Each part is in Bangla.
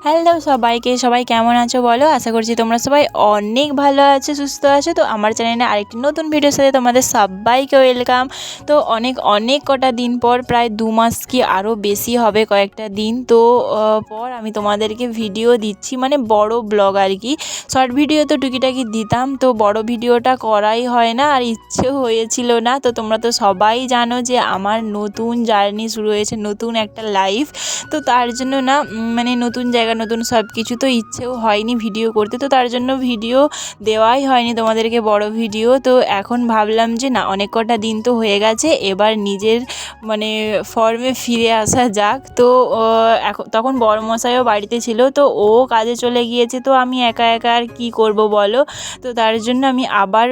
হ্যালো সবাইকে, সবাই কেমন আছো বলো? আশা করছি তোমরা সবাই অনেক ভালো আছো, সুস্থ আছো। তো আমার চ্যানেলে আরেকটি নতুন ভিডিওর সাথে তোমাদের সবাইকে ওয়েলকাম। তো অনেক অনেক কটা দিন পর, প্রায় 2 মাস কি আরও বেশি হবে, কয়েকটা দিন তো পর আমি তোমাদেরকে ভিডিও দিচ্ছি, মানে বড় ব্লগ আর কি। শর্ট ভিডিও তো টুকিটাকি দিতাম, তো বড় ভিডিওটা করাই হয় না, আর ইচ্ছেও হয়েছিল না। তো তোমরা তো সবাই জানো যে আমার নতুন জার্নি শুরু হয়েছে, নতুন একটা লাইফ। তো তার জন্য না মানে নতুন জায়গা, নতুন সব কিছু, তো ইচ্ছেও হয়নি ভিডিও করতে, তো তার জন্য ভিডিও দেওয়াই হয়নি তোমাদেরকে, বড় ভিডিও। তো এখন ভাবলাম যে না, অনেক কটা দিন তো হয়ে গেছে, এবার নিজের মানে ফর্মে ফিরে আসা যাক। তো এখন তখন বড়মশাইও বাড়িতে ছিল, তো ও কাজে চলে গিয়েছে, তো আমি একা একা আর কী করব বলো। তো তার জন্য আমি আবার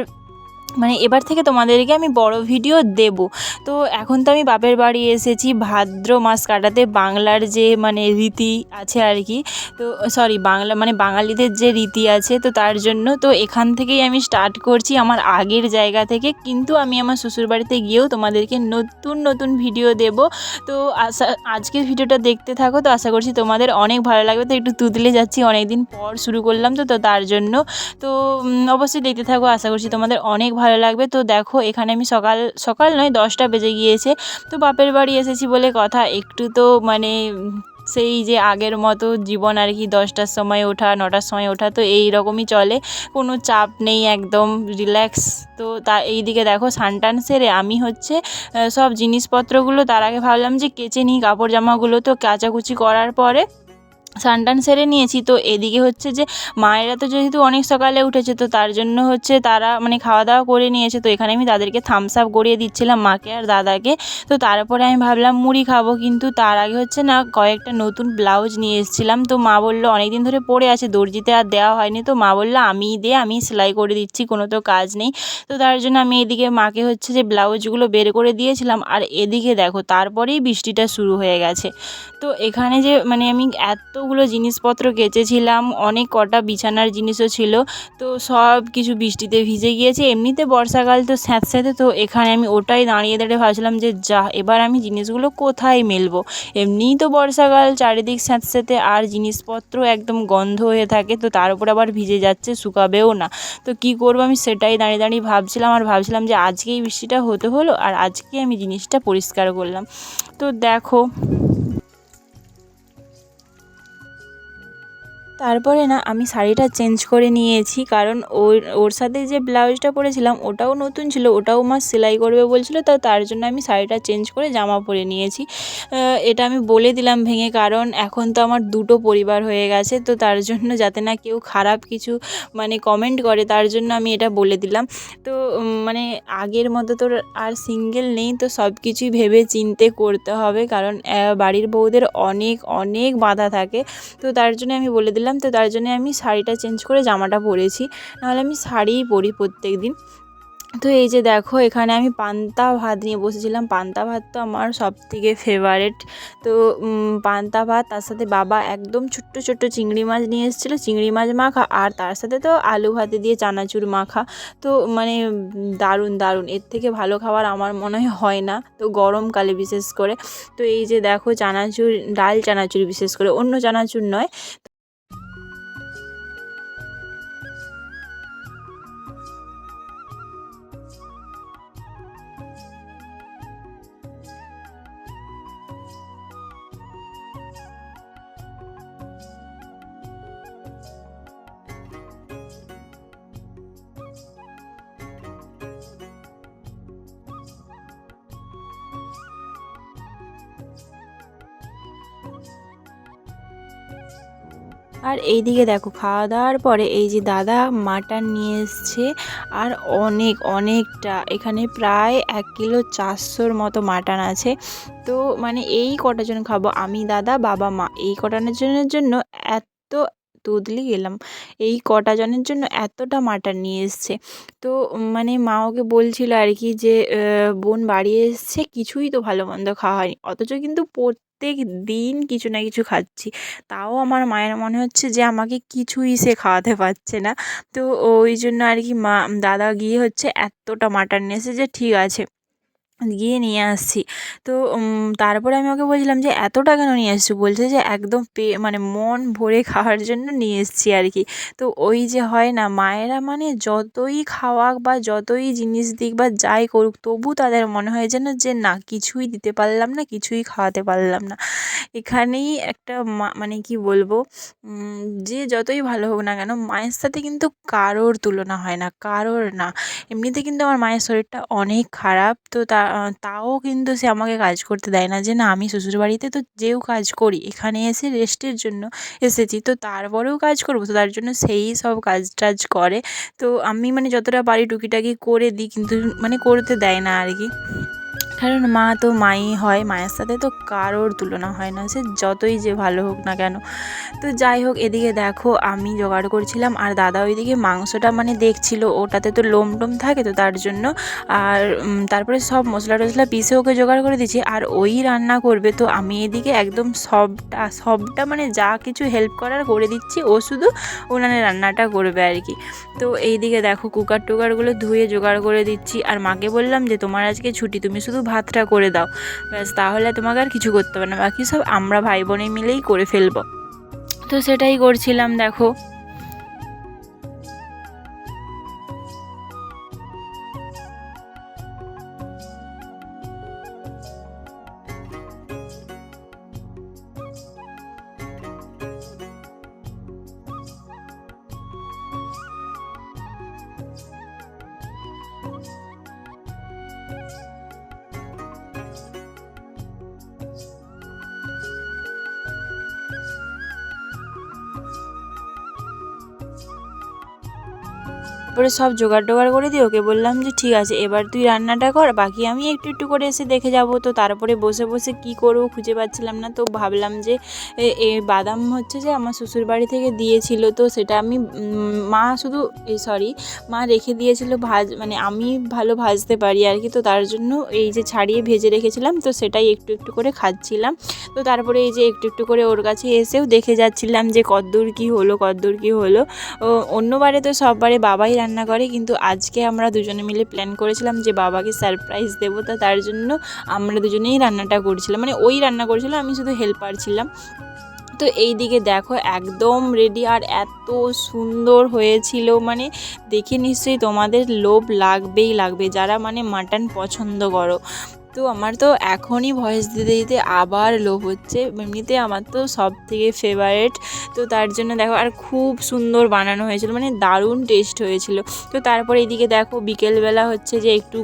মানে এবার থেকে তোমাদেরকে আমি বড় ভিডিও দেব। তো এখন তো আমি বাপের বাড়ি এসেছি ভাদ্র মাস কাটাতে, বাংলার যে মানে রীতি আছে আর কি। তো সরি, বাংলা মানে বাঙালিদের যে রীতি আছে, তো তার জন্য তো এখান থেকেই আমি স্টার্ট করছি, আমার আগের জায়গা থেকে। কিন্তু আমি আমার শ্বশুরবাড়িতে গিয়েও তোমাদেরকে নতুন নতুন ভিডিও দেব। তো আজকের ভিডিওটা দেখতে থাকো, তো আশা করছি তোমাদের অনেক ভালো লাগবে। তো একটু তুতলে যাচ্ছি, অনেক দিন পর শুরু করলাম, তো তার জন্য তো অবশ্যই দেখতে থাকো, আশা করছি তোমাদের অনেক ভালো লাগবে। তো দেখো, এখানে আমি সকাল সকাল নয়, 10টা বেজে গিয়েছে। তো বাপের বাড়ি এসেছি বলে কথা, একটু তো মানে সেই যে আগের মতো জীবন আর কি, 10টার সময় ওঠা, 9টার সময় ওঠা, তো এই রকমই চলে, কোনো চাপ নেই, একদম রিল্যাক্স। তো এই দিকে দেখো, স্নান সেরে আমি হচ্ছে সব জিনিসপত্রগুলো তার আগে ভাবলাম যে কেচে নিই কাপড় জামাগুলো। তো কাচাকুচি করার পরে স্নান সেরে নিয়েছি। তো এদিকে হচ্ছে যে মায়েরা তো যেহেতু অনেক সকালে উঠেছে, তো তার জন্য হচ্ছে তারা মানে খাওয়া দাওয়া করে নিয়েছে। তো এখানে আমি তাদেরকে থামস আপ গড়িয়ে দিচ্ছিলাম, মাকে আর দাদাকে। তো তারপরে আমি ভাবলাম মুড়ি খাবো, কিন্তু তার আগে হচ্ছে না কয়েকটা নতুন ব্লাউজ নিয়ে এসেছিলাম। তো মা বললো অনেক দিন ধরে পরে আছে, দর্জিতে আর দেওয়া হয়নি। তো মা বললো আমিই দে, আমি সেলাই করে দিচ্ছি, কোনো তো কাজ নেই। তো তার জন্য আমি এদিকে মাকে হচ্ছে যে ব্লাউজগুলো বের করে দিয়েছিলাম। আর এদিকে দেখো, তারপরেই বৃষ্টিটা শুরু হয়ে গেছে। তো এখানে যে মানে আমি এতগুলো জিনিসপত্র কেচেছিলাম, অনেক কটা বিছানার জিনিসও ছিল, তো সব কিছু বৃষ্টিতে ভিজে গিয়েছে। এমনিতে বর্ষাকাল তো স্যাঁতস্যাঁতে, তো এখানে আমি ওটাই দাঁড়িয়ে দাঁড়িয়ে ভাবছিলাম যে যা, এবার আমি জিনিসগুলো কোথায় মেলবো। এমনিই তো বর্ষাকাল, চারিদিক স্যাঁতস্যাঁতে, আর জিনিসপত্র একদম গন্ধ হয়ে থাকে, তো তার উপর আবার ভিজে যাচ্ছে, শুকাবেও না। তো কি করবো, আমি সেটাই দাঁড়িয়ে দাঁড়িয়ে ভাবছিলাম, আর ভাবছিলাম যে আজকেই বৃষ্টিটা হতে হলো, আর আজকে আমি জিনিসটা পরিষ্কার করলাম। তো দেখো, তারপরে না আমি শাড়িটা চেঞ্জ করে নিয়েছি, কারণ ওর সাথে যে ব্লাউজটা পরেছিলাম ওটাও নতুন ছিল, ওটাও মা সেলাই করবে বলছিল। তো তার জন্য আমি শাড়িটা চেঞ্জ করে জামা পরে নিয়েছি। এটা আমি বলে দিলাম ভেঙে, কারণ এখন তো আমার দুটো পরিবার হয়ে গেছে, তো তার জন্য যাতে না কেউ খারাপ কিছু মানে কমেন্ট করে, তার জন্য আমি এটা বলে দিলাম। তো মানে আগের মতো তো আর সিঙ্গেল নেই, তো সব কিছুই ভেবে চিন্তে করতে হবে, কারণ বাড়ির বউদের অনেক অনেক বাধা থাকে। তো তার জন্য আমি বলে দিলাম, তো তার জন্য আমি শাড়িটা চেঞ্জ করে জামাটা পরেছি, নাহলে আমি শাড়িই পরি প্রত্যেক দিন। তো এই যে দেখো, এখানে আমি পান্তা ভাত নিয়ে বসেছিলাম। পান্তা ভাত তো আমার সবথেকে ফেভারিট। তো পান্তা ভাত, তার সাথে বাবা একদম ছোট্ট ছোট্ট চিংড়ি মাছ নিয়ে এসেছিলো, চিংড়ি মাছ মাখা, আর তার সাথে তো আলু ভাতে দিয়ে চানাচুর মাখা। তো মানে দারুণ দারুণ, এর থেকে ভালো খাবার আমার মনে হয় না, তো গরমকালে বিশেষ করে। তো এই যে দেখো, চানাচুর, ডাল চানাচুর বিশেষ করে, অন্য চানাচুর নয়। আর এইদিকে দেখো, খাওয়া দাওয়ার পরে এই যে দাদা মাটন নিয়ে এসছে, আর অনেক অনেকটা, এখানে প্রায় 1 কিলো 400-র মতো মাটন আছে। তো মানে এই কটা জন খাবো, আমি, দাদা, বাবা, মা, এই কটা জনের জন্য এত তুদলি গেলাম, এই কটা জনের জন্য এতটা মাটন নিয়ে এসছে। তো মানে মা ওকে বলছিল আর কি যে বোন বাড়ি এসছে, কিছুই তো ভালো মন্দ খাওয়া হয়নি, অথচ কিন্তু প্রত্যেক দিন কিছু না কিছু খাচ্ছি। তাও আমার মায়ের মনে হচ্ছে যে আমাকে কিছুই সে খাওয়াতে পারছে না। তো ওই জন্য আর কি দাদা গিয়ে হচ্ছে এতটা মাটন নিয়ে এসেছে যে ঠিক আছে, গিয়ে নিয়ে আসছি। তো তারপরে আমি ওকে বলছিলাম যে এতটা কেন নিয়ে এসেছো? বলছে যে একদম মানে মন ভরে খাওয়ার জন্য নিয়ে এসেছি আর কি। তো ওই যে হয় না, মায়েরা মানে যতই খাওয়াক বা যতই জিনিস দিক বা যাই করুক, তবু তাদের মনে হয় যেন যে না, কিছুই দিতে পারলাম না, কিছুই খাওয়াতে পারলাম না। এখানেই একটা মানে কি বলবো, যে যতই ভালো হোক না কেন, মায়ের সাথে কিন্তু কারোর তুলনা হয় না, কারোর না। এমনিতে কিন্তু আমার মায়ের শরীরটা অনেক খারাপ, তো তাও কিন্তু সে আমাকে কাজ করতে দেয় না, যে না আমি শ্বশুরবাড়িতে তো যেও কাজ করি, এখানে এসে রেস্টের জন্য এসেছি, তো তারপরেও কাজ করবো, তো তার জন্য সেই সব কাজ টাজ করে। তো আমি মানে যতটা পারি টুকিটাকি করে দিই, কিন্তু মানে করতে দেয় না আর কি। কারণ মা তো মাই হয়, মায়ের সাথে তো কারোর তুলনা হয় না, সে যতই যে ভালো হোক না কেন। তো যাই হোক, এদিকে দেখো আমি জোগাড় করছিলাম, আর দাদা ওইদিকে মাংসটা মানে দেখছিল, ওটাতে তো লোম টোম থাকে, তো তার জন্য। আর তারপরে সব মশলা টশলা পিষে ওকে জোগাড় করে দিয়েছি, আর ওই রান্না করবে, তো আমি এদিকে একদম সবটা মানে যা কিছু হেল্প করার করে দিচ্ছি, ও শুধু উনানে রান্নাটা করবে আর কি। তো এইদিকে দেখো কুকার টুকারগুলো ধুয়ে জোগাড় করে দিচ্ছি, আর মাকে বললাম যে তোমার আজকে ছুটি, তুমি শুধু ভাতটা করে দাও, ব্যাস, তাহলে তোমাকে আর কিছু করতে হবে না, বাকি সব আমরা ভাই বোনে মিলেই করে ফেলবো। তো সেটাই করছিলাম দেখো। তারপরে সব জোগাড় টোগাড় করে দিয়ে ওকে বললাম যে ঠিক আছে, এবার তুই রান্নাটা কর, বাকি আমি একটু একটু করে এসে দেখে যাব। তো তারপরে বসে বসে কী করবো খুঁজে পাচ্ছিলাম না, তো ভাবলাম যে বাদাম হচ্ছে যে আমার শ্বশুরবাড়ি থেকে দিয়েছিল, তো সেটা আমি মা শুধু মা রেখে দিয়েছিল মানে আমি ভালো ভাজতে পারি আর কি, তো তার জন্য এই যে ছাড়িয়ে ভেজে রেখেছিলাম, তো সেটাই একটু একটু করে খাচ্ছিলাম। তো তারপরে এই যে একটু একটু করে ওর কাছে এসেও দেখে যাচ্ছিলাম যে কদ্দূর কী হলো। অন্যবারে তো সববারে বাবাই রান্না করে, কিন্তু আজকে আমরা দুজনে মিলে প্ল্যান করেছিলাম যে বাবাকে সারপ্রাইজ দেবো, তো তার জন্য আমরা দুজনেই রান্নাটা করছিলাম, মানে ওই রান্না করেছিল, আমি শুধু হেল্পার ছিলাম। তো এই দিকে দেখো একদম রেডি, আর এত সুন্দর হয়েছিল, মানে দেখে নিশ্চয়ই তোমাদের লোভ লাগবে যারা মানে মাটন পছন্দ করো। তো আমার তো এখনই ভয়েস দিতে দিতে আবার লোভ হচ্ছে, এমনিতে আমার তো সব থেকে ফেভারিট। তো তার জন্য দেখো, আর খুব সুন্দর বানানো হয়েছিল, মানে দারুণ টেস্ট হয়েছিল। তো তারপরে এদিকে দেখো বিকেলবেলা হচ্ছে যে একটু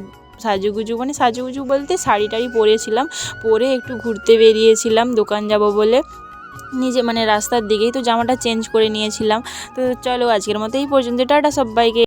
সাজুগুজু বলতে শাড়ি টাড়ি পরেছিলাম, পরে একটু ঘুরতে বেরিয়েছিলাম দোকান যাব বলে, নিজে মানে রাস্তার দিকেই, তো জামাটা চেঞ্জ করে নিয়েছিলাম। তো চলো আজকের মতো এই পর্যন্ত, টাটা সব্বাইকে।